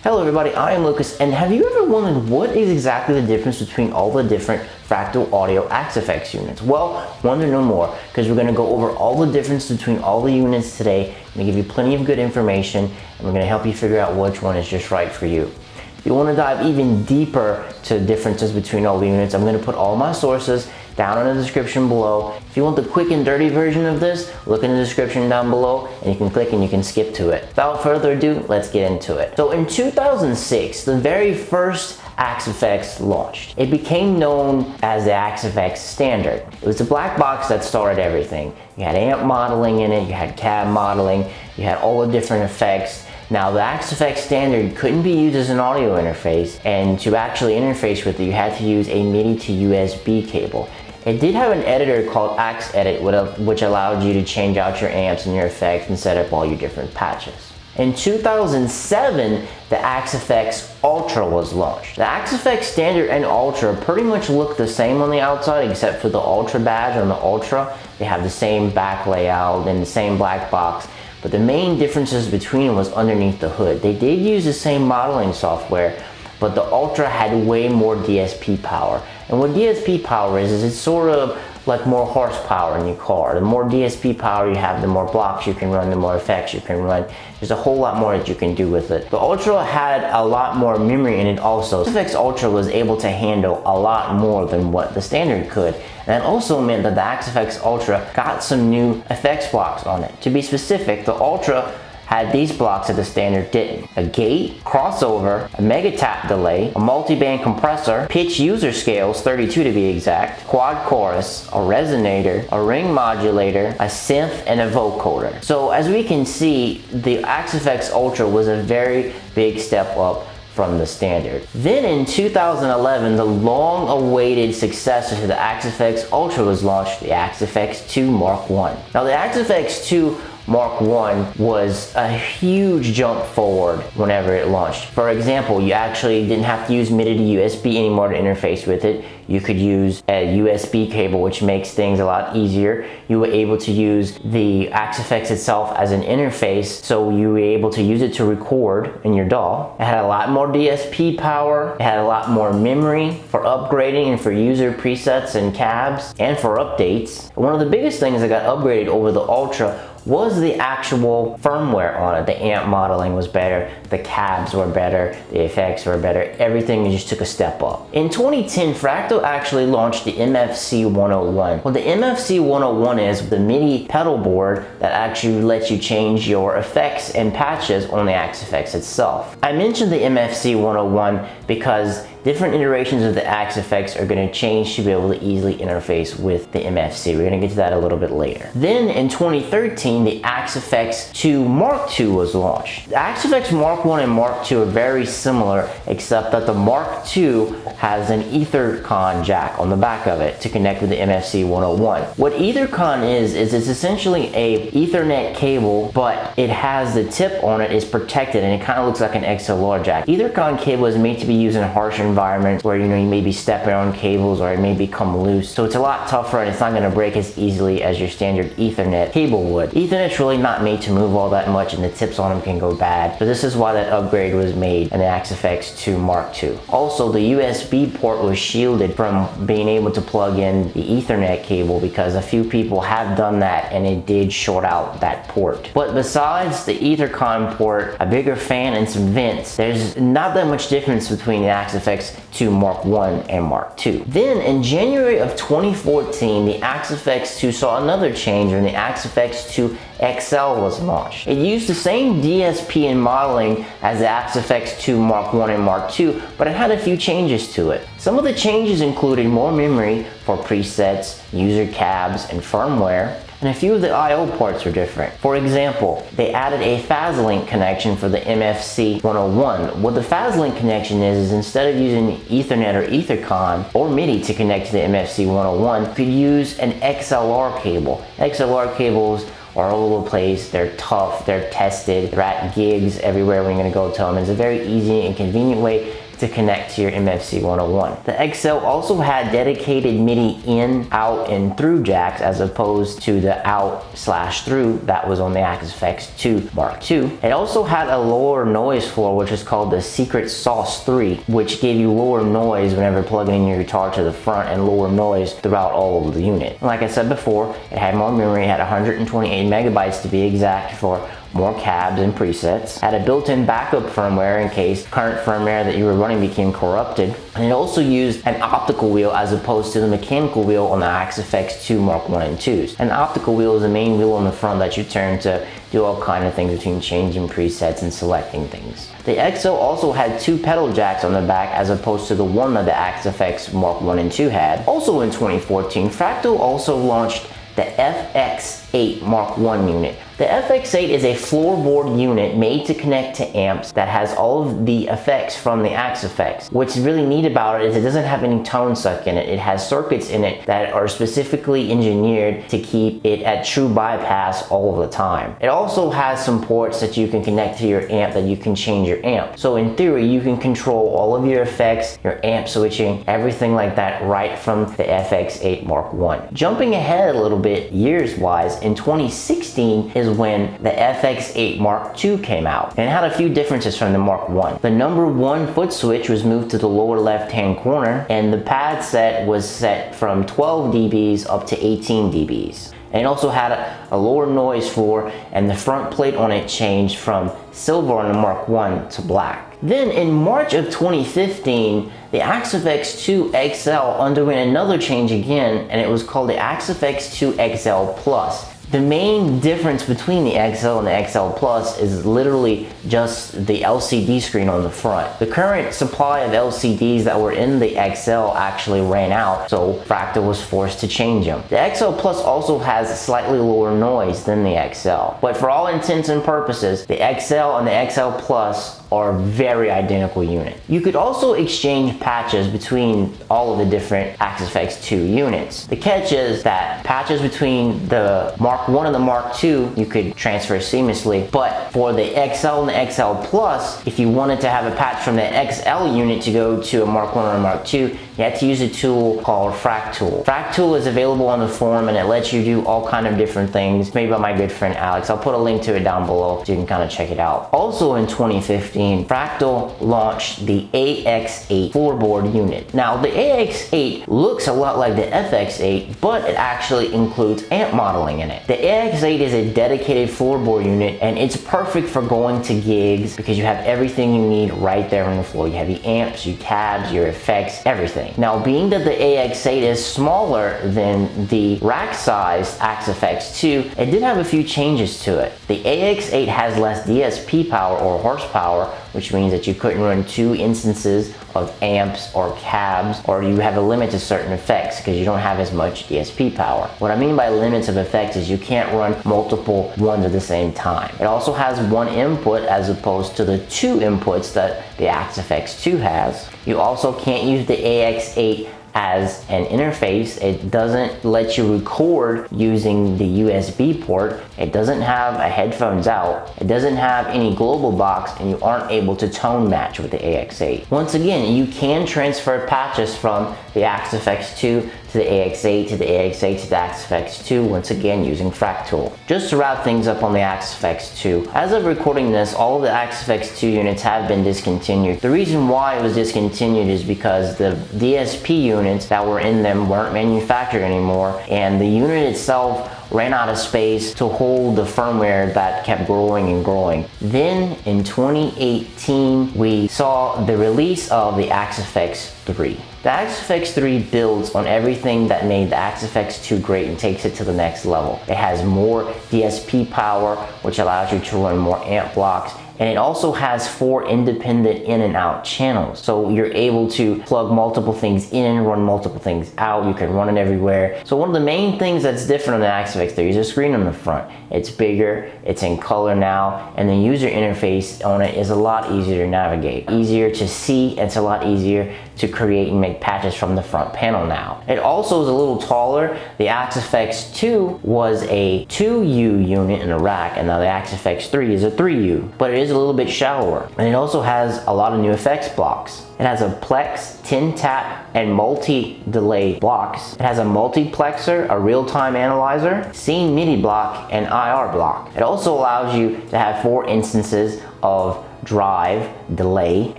Hello everybody, I am Lucas, and have you ever wondered what is exactly the difference between all the different Fractal audio AXE-FX units? Well, wonder no more, because we're going to go over all the difference between all the units today. I'm going to give you plenty of good information, and we're going to help you figure out which one is just right for you. If you want to dive even deeper to differences between all the units, I'm going to put all my sources down in the description below. If you want the quick and dirty version of this, look in the description down below and you can click and you can skip to it. Without further ado, let's get into it. So in 2006, the very first AXE-FX launched. It became known as the AXE-FX standard. It was the black box that started everything. You had amp modeling in it, you had cab modeling, you had all the different effects. Now the AXE-FX standard couldn't be used as an audio interface, and to actually interface with it, you had to use a MIDI to USB cable. It did have an editor called AXE Edit, which allowed you to change out your amps and your effects and set up all your different patches. In 2007, the AXE-FX Ultra was launched. The AXE-FX Standard and Ultra pretty much look the same on the outside, except for the Ultra badge on the Ultra. They have the same back layout and the same black box, but the main differences between them was underneath the hood. They did use the same modeling software, but the Ultra had way more DSP power. And what DSP power is it's sort of like more horsepower in your car. The more DSP power you have, the more blocks you can run, the more effects you can run. There's a whole lot more that you can do with it. The Ultra had a lot more memory in it also. AXE-FX Ultra was able to handle a lot more than what the standard could. And that also meant that the AXE-FX Ultra got some new effects blocks on it. To be specific, the Ultra had these blocks that the standard didn't. A gate, crossover, a mega tap delay, a multi-band compressor, pitch user scales, 32 to be exact, quad chorus, a resonator, a ring modulator, a synth, and a vocoder. So as we can see, the AXE-FX Ultra was a very big step up from the standard. Then in 2011, the long-awaited successor to the AXE-FX Ultra was launched, the AXE-FX 2 Mark I. Now the AXE-FX 2 Mark I was a huge jump forward whenever it launched. For example, you actually didn't have to use MIDI to USB anymore to interface with it. You could use a USB cable, which makes things a lot easier. You were able to use the AXE-FX itself as an interface, so you were able to use it to record in your DAW. It had a lot more DSP power. It had a lot more memory for upgrading and for user presets and cabs and for updates. One of the biggest things that got upgraded over the Ultra was the actual firmware on it. The amp modeling was better, the cabs were better, the effects were better, everything just took a step up. In 2010, Fractal actually launched the MFC 101. What the MFC 101 is the MIDI pedal board that actually lets you change your effects and patches on the AXE-FX itself. I mentioned the MFC 101 because different iterations of the AXE-FX are going to change to be able to easily interface with the MFC. We're going to get to that a little bit later. Then in 2013, the AXE-FX 2 Mark II was launched. The AXE-FX Mark I and Mark II are very similar, except that the Mark II has an EtherCon jack on the back of it to connect with the MFC 101. What EtherCon is it's essentially a Ethernet cable, but it has the tip on it is protected and it kind of looks like an XLR jack. EtherCon cable is made to be used in harsh environments where you may be stepping on cables or it may become loose. So it's a lot tougher and it's not going to break as easily as your standard Ethernet cable would. Ethernet's really not made to move all that much and the tips on them can go bad. So this is why that upgrade was made in the AXE-FX 2 Mark II. Also, the USB port was shielded from being able to plug in the Ethernet cable because a few people have done that and it did short out that port. But besides the EtherCon port, a bigger fan and some vents, there's not that much difference between the AXE-FX 2 Mark I and Mark II. Then in January of 2014, the AXE-FX 2 saw another change when the AXE-FX 2 XL was launched. It used the same DSP and modeling as the AXE-FX 2 Mark I and Mark II, but it had a few changes to it. Some of the changes included more memory for presets, user cabs, and firmware, and a few of the I/O ports were different. For example, they added a FastLink connection for the MFC 101. What the FastLink connection is instead of using Ethernet or EtherCon or MIDI to connect to the MFC 101, you could use an XLR cable. XLR cables are all over the place, they're tough, they're tested, they're at gigs everywhere we're going to go to them. It's a very easy and convenient way to connect to your MFC 101. The XL also had dedicated MIDI in, out, and through jacks as opposed to the out/through that was on the Axe-Fx 2 Mark II. It also had a lower noise floor, which is called the Secret Sauce 3, which gave you lower noise whenever plugging in your guitar to the front and lower noise throughout all of the unit. Like I said before, it had more memory, it had 128 megabytes to be exact for more cabs and presets, had a built-in backup firmware in case current firmware that you were running became corrupted, and it also used an optical wheel as opposed to the mechanical wheel on the Axe-Fx 2 Mark 1 and 2s. An optical wheel is the main wheel on the front that you turn to do all kind of things between changing presets and selecting things. The XL also had 2 pedal jacks on the back as opposed to the one that the Axe-Fx Mark 1 and 2 had. Also in 2014, Fractal also launched the FX8 Mark 1 unit. The FX8 is a floorboard unit made to connect to amps that has all of the effects from the Axe-Fx. What's really neat about it is it doesn't have any tone suck in it. It has circuits in it that are specifically engineered to keep it at true bypass all of the time. It also has some ports that you can connect to your amp that you can change your amp. So in theory, you can control all of your effects, your amp switching, everything like that right from the FX8 Mark 1. Jumping ahead a little bit years-wise, in 2016 is when the FX8 Mark II came out, and it had a few differences from the Mark 1. The number 1 foot switch was moved to the lower left-hand corner, and the pad set was set from 12 dBs up to 18 dBs. And it also had a lower noise floor, and the front plate on it changed from silver on the Mark 1 to black. Then in March of 2015, the Axe-Fx 2 XL underwent another change again, and it was called the Axe-Fx 2 XL Plus. The main difference between the XL and the XL Plus is literally just the LCD screen on the front. The current supply of LCDs that were in the XL actually ran out, so Fractal was forced to change them. The XL Plus also has slightly lower noise than the XL, but for all intents and purposes, the XL and the XL Plus are very identical units. You could also exchange patches between all of the different Axe-Fx 2 units. The catch is that patches between the Mark 1 and the Mark II you could transfer seamlessly, but for the XL and the XL Plus, if you wanted to have a patch from the XL unit to go to a Mark 1 or a Mark II, you had to use a tool called Fractal. Fractal is available on the forum, and it lets you do all kind of different things made by my good friend Alex. I'll put a link to it down below so you can kind of check it out. Also in 2015, Fractal launched the AX8 floorboard unit. Now the AX8 looks a lot like the FX8, but it actually includes amp modeling in it. The AX8 is a dedicated floorboard unit, and it's perfect for going to gigs because you have everything you need right there on the floor. You have your amps, your cabs, your effects, everything. Now being that the AX8 is smaller than the rack-sized Axe-Fx 2, it did have a few changes to it. The AX8 has less DSP power or horsepower, which means that you couldn't run 2 instances of amps or cabs, or you have a limit to certain effects because you don't have as much DSP power. What I mean by limits of effects is you can't run multiple ones at the same time. It also has 1 input as opposed to the 2 inputs that the Axe-Fx 2 has. You also can't use the AX8 as an interface. It doesn't let you record using the USB port. It doesn't have a headphones out. It doesn't have any global box, and you aren't able to tone match with the AX8. Once again, you can transfer patches from the Axe-Fx 2 to the AX8 to the AX8 to the Axe-Fx 2, once again using Fractal. Just to wrap things up on the Axe-Fx 2, as of recording this, all of the Axe-Fx 2 units have been discontinued. The reason why it was discontinued is because the DSP units that were in them weren't manufactured anymore, and the unit itself ran out of space to hold the firmware that kept growing and growing. Then in 2018, we saw the release of the Axe-Fx 3. The Axe-Fx 3 builds on everything that made the Axe-Fx 2 great and takes it to the next level. It has more DSP power, which allows you to run more amp blocks, and it also has 4 independent in and out channels. So you're able to plug multiple things in, run multiple things out. You can run it everywhere. So one of the main things that's different on the Axe-Fx 3 is the screen on the front. It's bigger, it's in color now, and the user interface on it is a lot easier to navigate. Easier to see, it's a lot easier to create and make patches from the front panel now. It also is a little taller. The Axe-Fx 2 was a 2U unit in a rack, and now the Axe-Fx 3 is a 3U. But it is a little bit shallower. And it also has a lot of new effects blocks. It has a plex, 10 tap, and multi-delay blocks. It has a multiplexer, a real-time analyzer, scene MIDI block, and IR block. It also allows you to have 4 instances of drive, delay,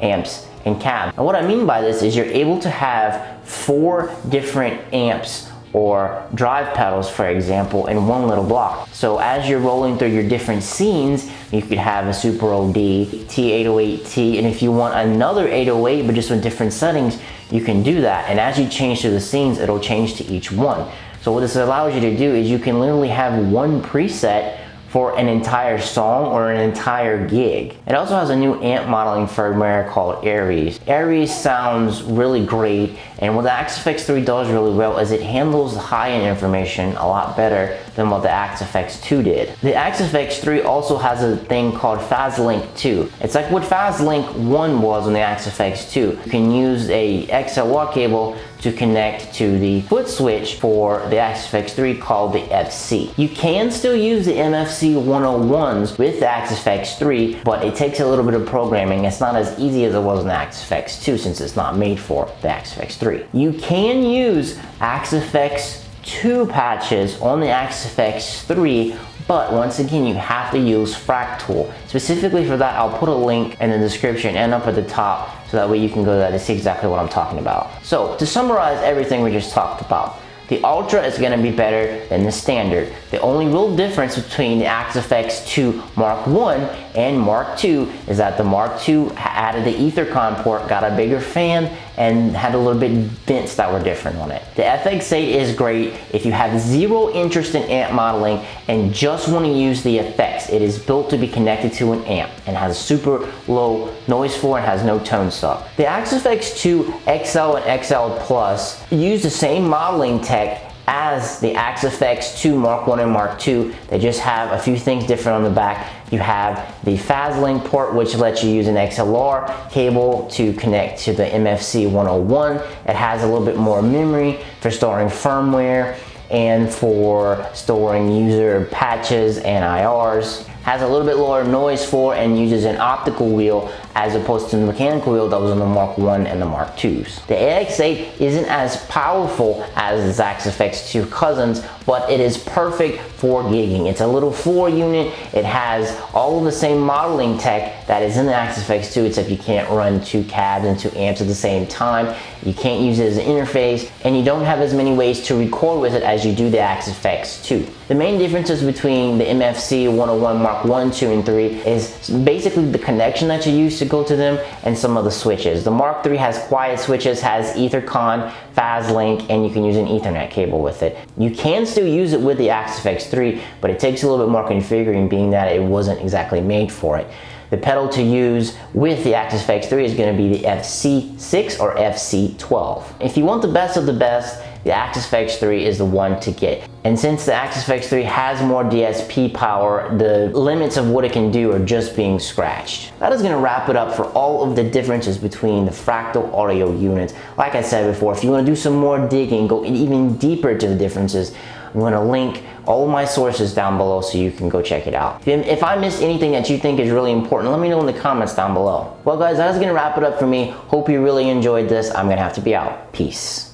amps, and cab. And what I mean by this is you're able to have 4 different amps or drive pedals, for example, in one little block. So as you're rolling through your different scenes, you could have a Super OD, T808T, and if you want another 808 but just with different settings, you can do that. And as you change to the scenes, it'll change to each one. So what this allows you to do is you can literally have one preset for an entire song or an entire gig. It also has a new amp modeling firmware called Aries. Aries sounds really great, and what the AXFX3 does really well is it handles the high-end information a lot better than what the AXFX2 did. The AXFX3 also has a thing called FazLink 2. It's like what FazLink 1 was on the AXFX2. You can use a XLR cable to connect to the foot switch for the AXFX3 called the FC. You can still use the MFC 101s with the AXFX3, but it takes a little bit of programming. It's not as easy as it was in the AXFX2 since it's not made for the AXFX3. You can use AXFX2 patches on the AXFX3, but once again, you have to use Fractal. Specifically for that, I'll put a link in the description and up at the top so that way you can go there to see exactly what I'm talking about. So to summarize everything we just talked about, the Ultra is going to be better than the Standard. The only real difference between the AXFX2 Mark I and Mark II is that the Mark II added the EtherCon port, got a bigger fan, and had a little bit vents that were different on it. The FX8 is great if you have zero interest in amp modeling and just want to use the effects. It is built to be connected to an amp and has super low noise floor and has no tone suck. The AXFX2 XL and XL Plus use the same modeling tech as the AXFX2 Mark I and Mark II. They just have a few things different on the back. You have the FazLink port, which lets you use an XLR cable to connect to the MFC 101. It has a little bit more memory for storing firmware and for storing user patches and IRs. Has a little bit lower noise floor and uses an optical wheel as opposed to the mechanical wheel that was on the Mark I and the Mark IIs. The AX8 isn't as powerful as the AXFX2 cousins, but it is perfect for gigging. It's a little 4 unit. It has all of the same modeling tech that is in the AXFX2, except you can't run 2 cabs and 2 amps at the same time. You can't use it as an interface, and you don't have as many ways to record with it as you do the AXFX2. The main differences between the MFC 101 Mark I, 2, and 3 is basically the connection that you use to go to them and some of the switches. The Mark III has quiet switches, has EtherCon, FazLink, and you can use an Ethernet cable with it. You can still use it with the AXFX3, but it takes a little bit more configuring, being that it wasn't exactly made for it. The pedal to use with the AXFX3 is going to be the FC6 or FC12. If you want the best of the best, the AXFX3 is the one to get. And since the AXFX3 has more DSP power, the limits of what it can do are just being scratched. That is going to wrap it up for all of the differences between the Fractal audio units. Like I said before, if you want to do some more digging, go even deeper into the differences, I'm going to link all of my sources down below so you can go check it out. If I missed anything that you think is really important, let me know in the comments down below. Well guys, that's going to wrap it up for me. Hope you really enjoyed this. I'm going to have to be out. Peace.